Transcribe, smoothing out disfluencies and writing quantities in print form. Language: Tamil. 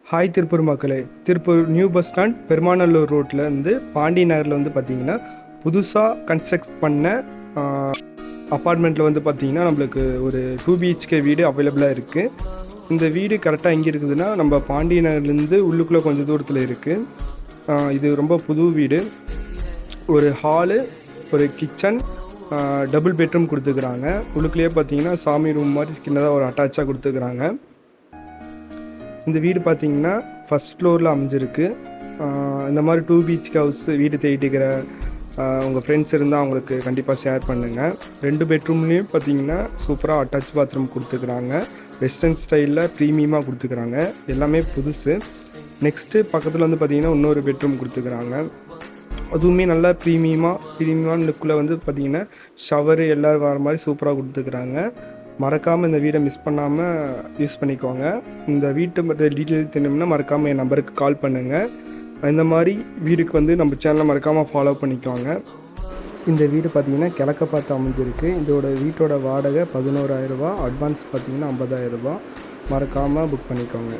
ஹாய் திருப்பூர் மக்களே. Tiruppur new bus stand Perumanallur ரோட்டில் இருந்து பாண்டி நகரில் வந்து பார்த்திங்கன்னா புதுசாக கன்ஸ்ட்ரக்ட் பண்ண அப்பார்ட்மெண்ட்டில் வந்து பார்த்திங்கன்னா நம்மளுக்கு ஒரு 2 BHK வீடு அவைலபிளாக இருக்குது. இந்த வீடு கரெக்டாக எங்கே இருக்குதுன்னா நம்ம பாண்டி நகர்லேருந்து உள்ளுக்குள்ளே கொஞ்சம் தூரத்தில் இருக்குது. இது ரொம்ப புது வீடு. ஒரு ஹாலு, ஒரு கிச்சன், டபுள் பெட்ரூம் கொடுத்துக்கிறாங்க. உள்ளுக்குள்ளேயே பார்த்திங்கன்னா சாமி ரூம் மாதிரி சின்னதாக ஒரு அட்டாச்சாக கொடுத்துக்கிறாங்க. இந்த வீடு பார்த்திங்கன்னா ஃபஸ்ட் ஃப்ளோரில் அமைஞ்சிருக்கு. இந்த மாதிரி 2 BHK ஹவுஸ் வீடு தேடிக்கிற உங்கள் ஃப்ரெண்ட்ஸ் இருந்தால் அவங்களுக்கு கண்டிப்பாக ஷேர் பண்ணுங்கள். 2 பெட்ரூம்லேயும் பார்த்திங்கன்னா சூப்பராக அட்டாச் பாத்ரூம் கொடுத்துக்கிறாங்க. வெஸ்டர்ன் ஸ்டைலில் ப்ரீமியமாக கொடுத்துக்கிறாங்க. எல்லாமே புதுசு. நெக்ஸ்ட்டு பக்கத்தில் வந்து பார்த்திங்கன்னா இன்னொரு பெட்ரூம் கொடுத்துக்கிறாங்க. அதுவுமே நல்லா ப்ரீமியமான லுக்கில் வந்து பார்த்திங்கன்னா ஷவரு எல்லோரும் வர மாதிரி சூப்பராக கொடுத்துக்கிறாங்க. மறக்காமல் இந்த வீடை மிஸ் பண்ணாமல் யூஸ் பண்ணிக்கோங்க. இந்த வீட்டை பற்றி டீட்டெயில் தெரியணும்னா மறக்காமல் என் நம்பருக்கு கால் பண்ணுங்கள். இந்த மாதிரி வீடுக்கு வந்து நம்ம சேனலை மறக்காமல் ஃபாலோ பண்ணிக்கோங்க. இந்த வீடு பார்த்திங்கன்னா கிழக்க பார்த்து அமைஞ்சிருக்கு. இதோட வீட்டோட வாடகை 11,000 ரூபா. அட்வான்ஸ் பார்த்திங்கன்னா 50,000 ரூபா. மறக்காமல் புக் பண்ணிக்கோங்க.